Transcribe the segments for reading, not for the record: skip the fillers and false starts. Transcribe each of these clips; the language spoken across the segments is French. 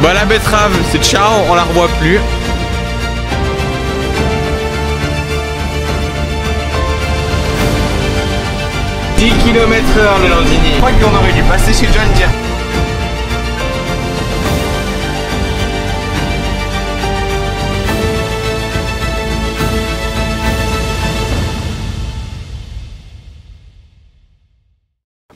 Bah la betterave, c'est ciao, on la revoit plus. « 10 km/h le Landini. Je crois qu'on aurait dû passer chez John Deere.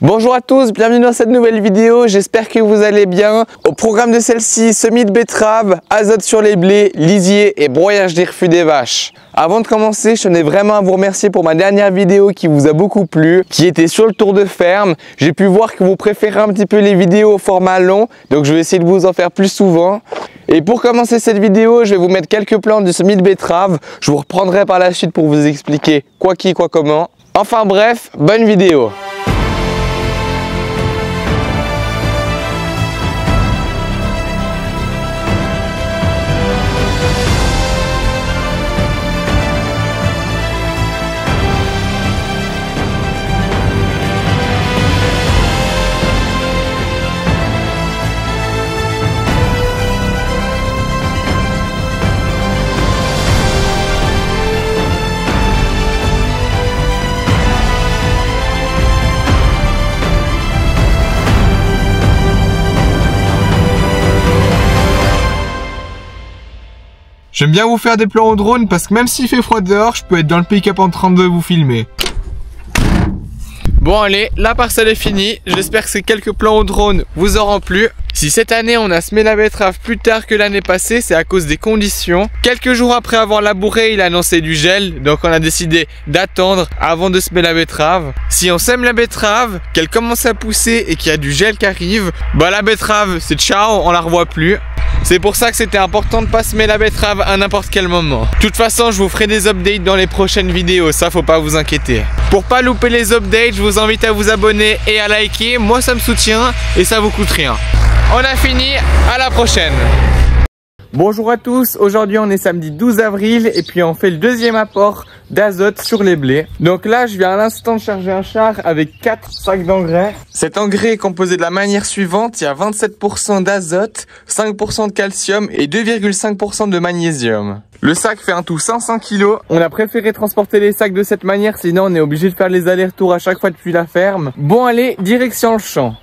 Bonjour à tous, bienvenue dans cette nouvelle vidéo, j'espère que vous allez bien. Au programme de celle-ci, semis de betterave, azote sur les blés, lisier et broyage des refus des vaches. Avant de commencer, je tenais vraiment à vous remercier pour ma dernière vidéo qui vous a beaucoup plu, qui était sur le tour de ferme. J'ai pu voir que vous préférez un petit peu les vidéos au format long, donc je vais essayer de vous en faire plus souvent. Et pour commencer cette vidéo, je vais vous mettre quelques plans du semis de betterave. Je vous reprendrai par la suite pour vous expliquer quoi qui, quoi comment. Enfin bref, bonne vidéo. J'aime bien vous faire des plans au drone parce que même s'il fait froid dehors, je peux être dans le pick-up en train de vous filmer. Bon allez, la parcelle est finie. J'espère que ces quelques plans au drone vous auront plu. Si cette année on a semé la betterave plus tard que l'année passée, c'est à cause des conditions. Quelques jours après avoir labouré, il a annoncé du gel, donc on a décidé d'attendre avant de semer la betterave. Si on sème la betterave, qu'elle commence à pousser et qu'il y a du gel qui arrive, bah la betterave c'est ciao, on la revoit plus. C'est pour ça que c'était important de pas semer la betterave à n'importe quel moment. De toute façon, je vous ferai des updates dans les prochaines vidéos, ça faut pas vous inquiéter. Pour pas louper les updates, je vous invite à vous abonner et à liker, moi ça me soutient et ça vous coûte rien. On a fini, à la prochaine. Bonjour à tous, aujourd'hui on est samedi 12 avril et puis on fait le deuxième apport d'azote sur les blés. Donc là je viens à l'instant de charger un char avec 4 sacs d'engrais. Cet engrais est composé de la manière suivante, il y a 27% d'azote, 5% de calcium et 2,5% de magnésium. Le sac fait un tout 500 kg. On a préféré transporter les sacs de cette manière, sinon on est obligé de faire les allers-retours à chaque fois depuis la ferme. Bon allez, direction le champ.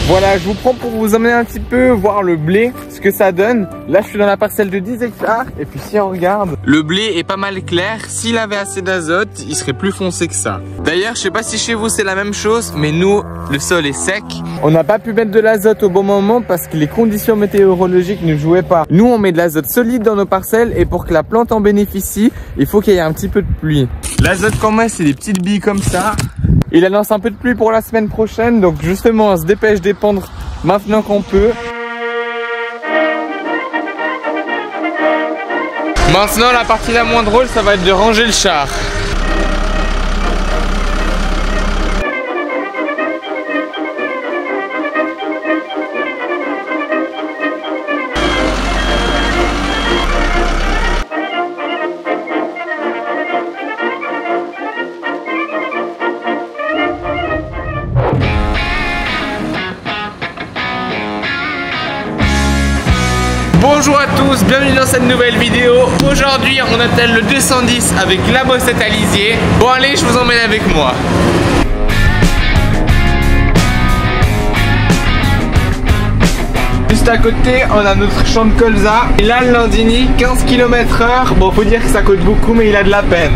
Voilà, je vous prends pour vous emmener un petit peu voir le blé, ce que ça donne. Là, je suis dans la parcelle de 10 hectares. Et puis si on regarde, le blé est pas mal clair. S'il avait assez d'azote, il serait plus foncé que ça. D'ailleurs, je sais pas si chez vous c'est la même chose, mais nous, le sol est sec. On n'a pas pu mettre de l'azote au bon moment parce que les conditions météorologiques ne jouaient pas. Nous, on met de l'azote solide dans nos parcelles et pour que la plante en bénéficie, il faut qu'il y ait un petit peu de pluie. L'azote qu'on met, c'est des petites billes comme ça. Il annonce un peu de pluie pour la semaine prochaine, donc justement on se dépêche d'épandre maintenant qu'on peut. Maintenant la partie la moins drôle, ça va être de ranger le char. Bonjour à tous, bienvenue dans cette nouvelle vidéo. Aujourd'hui on attelle le 210 avec la bossette à lisier. Bon allez, je vous emmène avec moi. Juste à côté on a notre champ de colza. Et là le Landini, 15 km/h. Bon, faut dire que ça coûte beaucoup mais il a de la peine.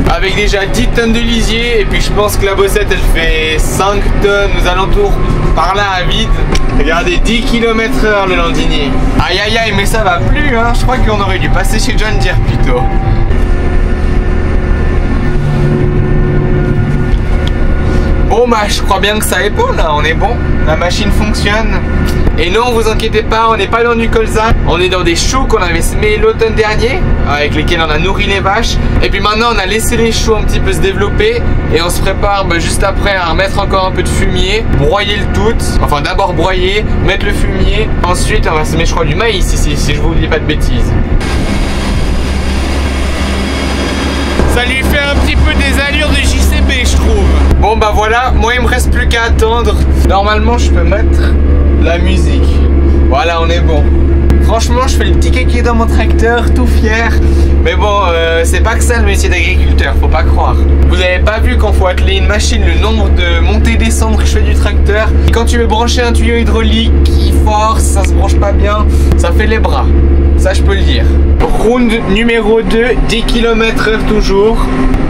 Avec déjà 10 tonnes de lisier. Et puis je pense que la bossette elle fait 5 tonnes aux alentours. Par là à vide. Regardez, 10 km/h le Landini. Aïe aïe aïe, mais ça va plus hein. Je crois qu'on aurait dû passer chez John Deere plutôt. Bon bah je crois bien que ça est bon là, on est bon, la machine fonctionne. Et non, vous inquiétez pas, on n'est pas dans du colza, on est dans des choux qu'on avait semés l'automne dernier, avec lesquels on a nourri les vaches. Et puis maintenant on a laissé les choux un petit peu se développer et on se prépare juste après à remettre encore un peu de fumier, broyer le tout, enfin d'abord broyer, mettre le fumier, ensuite on va semer je crois du maïs ici, si je vous dis pas de bêtises. Ça lui fait un petit peu des allures de JCB je trouve. Bon bah voilà, moi il me reste plus qu'à attendre. Normalement je peux mettre la musique. Voilà, on est bon. Franchement je fais le petit kéké dans mon tracteur, tout fier. Mais bon, c'est pas que ça le métier d'agriculteur, faut pas croire. Vous avez pas vu quand faut atteler une machine, le nombre de montées et descentes que je fais du tracteur. Et quand tu veux brancher un tuyau hydraulique qui force, ça se branche pas bien, ça fait les bras. Ça je peux le dire. Round numéro 2, 10 km/h toujours.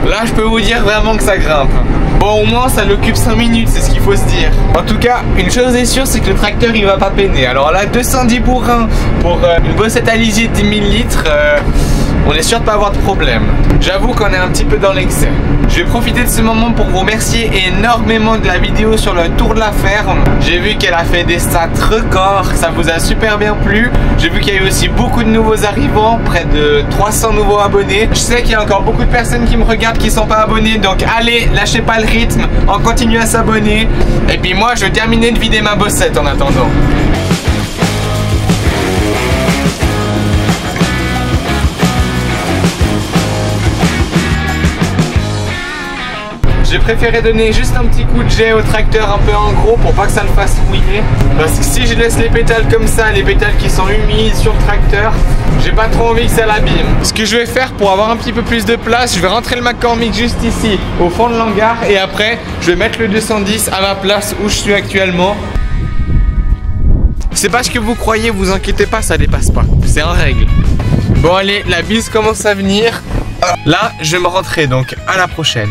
Là je peux vous dire vraiment que ça grimpe. Bon au moins ça l'occupe 5 minutes, c'est ce qu'il faut se dire. En tout cas, une chose est sûre, c'est que le tracteur il va pas peiner. Alors là 210 bourrins pour une bossette à lisier de 10 000 litres, on est sûr de pas avoir de problème. J'avoue qu'on est un petit peu dans l'excès. Je vais profiter de ce moment pour vous remercier énormément de la vidéo sur le tour de la ferme. J'ai vu qu'elle a fait des stats records, ça vous a super bien plu. J'ai vu qu'il y a eu aussi beaucoup de nouveaux arrivants, près de 300 nouveaux abonnés. Je sais qu'il y a encore beaucoup de personnes qui me regardent qui sont pas abonnés, donc allez, lâchez pas le rythme, on continue à s'abonner. Et puis moi, je vais terminer de vider ma bossette en attendant. J'ai préféré donner juste un petit coup de jet au tracteur un peu en gros pour pas que ça le fasse mouiller. Parce que si je laisse les pétales comme ça, les pétales qui sont humides sur le tracteur, j'ai pas trop envie que ça l'abîme. Ce que je vais faire pour avoir un petit peu plus de place, je vais rentrer le McCormick juste ici, au fond de l'hangar. Et après, je vais mettre le 210 à ma place où je suis actuellement. C'est pas ce que vous croyez, vous inquiétez pas, ça dépasse pas. C'est en règle. Bon allez, la bise commence à venir. Là, je vais me rentrer, donc à la prochaine.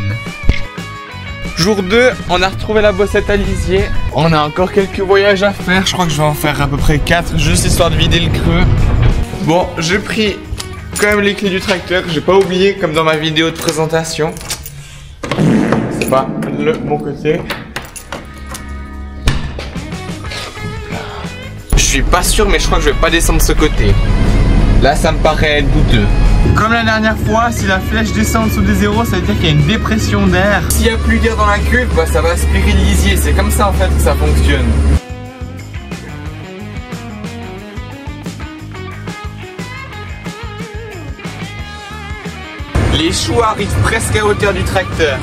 Jour 2, on a retrouvé la bossette à lisier. On a encore quelques voyages à faire. Je crois que je vais en faire à peu près 4, juste histoire de vider le creux. Bon, j'ai pris quand même les clés du tracteur. J'ai pas oublié, comme dans ma vidéo de présentation. C'est pas le bon côté. Je suis pas sûr, mais je crois que je vais pas descendre de ce côté. Là, ça me paraît être douteux. Comme la dernière fois, si la flèche descend en dessous des zéros, ça veut dire qu'il y a une dépression d'air. S'il n'y a plus d'air dans la cuve, bah, ça va aspirer le lisier. C'est comme ça en fait que ça fonctionne. Les choux arrivent presque à hauteur du tracteur.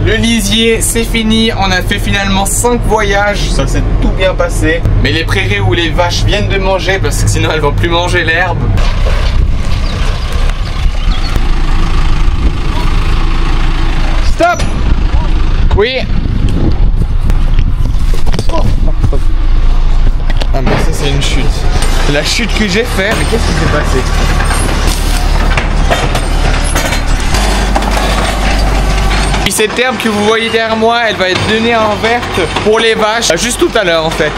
Le lisier, c'est fini. On a fait finalement 5 voyages. Ça s'est tout bien passé. Mais les prairies où les vaches viennent de manger, parce que sinon elles vont plus manger l'herbe. Stop! Oui. Oh. Ah mais ça c'est une chute. La chute que j'ai faite. Mais qu'est-ce qui s'est passé? Puis cette herbe que vous voyez derrière moi, elle va être donnée en verte pour les vaches, juste tout à l'heure en fait.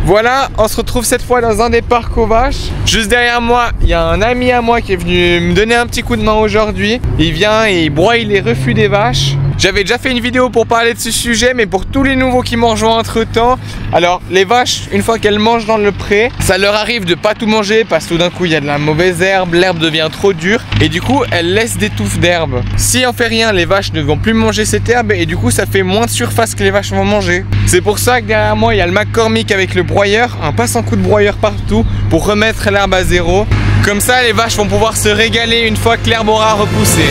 Voilà, on se retrouve cette fois dans un des parcs aux vaches. Juste derrière moi, il y a un ami à moi qui est venu me donner un petit coup de main aujourd'hui. Il vient et il broie les refus des vaches. J'avais déjà fait une vidéo pour parler de ce sujet, mais pour tous les nouveaux qui m'ont rejoint entre temps. Alors les vaches, une fois qu'elles mangent dans le pré, ça leur arrive de pas tout manger parce que tout d'un coup il y a de la mauvaise herbe, l'herbe devient trop dure et du coup elles laissent des touffes d'herbe. Si on fait rien, les vaches ne vont plus manger cette herbe et du coup ça fait moins de surface que les vaches vont manger. C'est pour ça que derrière moi il y a le McCormick avec le broyeur, un passe en coup de broyeur partout pour remettre l'herbe à zéro. Comme ça, les vaches vont pouvoir se régaler une fois que l'herbe aura repoussé.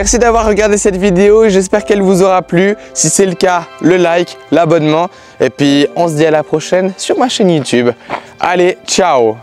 Merci d'avoir regardé cette vidéo et j'espère qu'elle vous aura plu. Si c'est le cas, le like, l'abonnement. Et puis on se dit à la prochaine sur ma chaîne YouTube. Allez, ciao!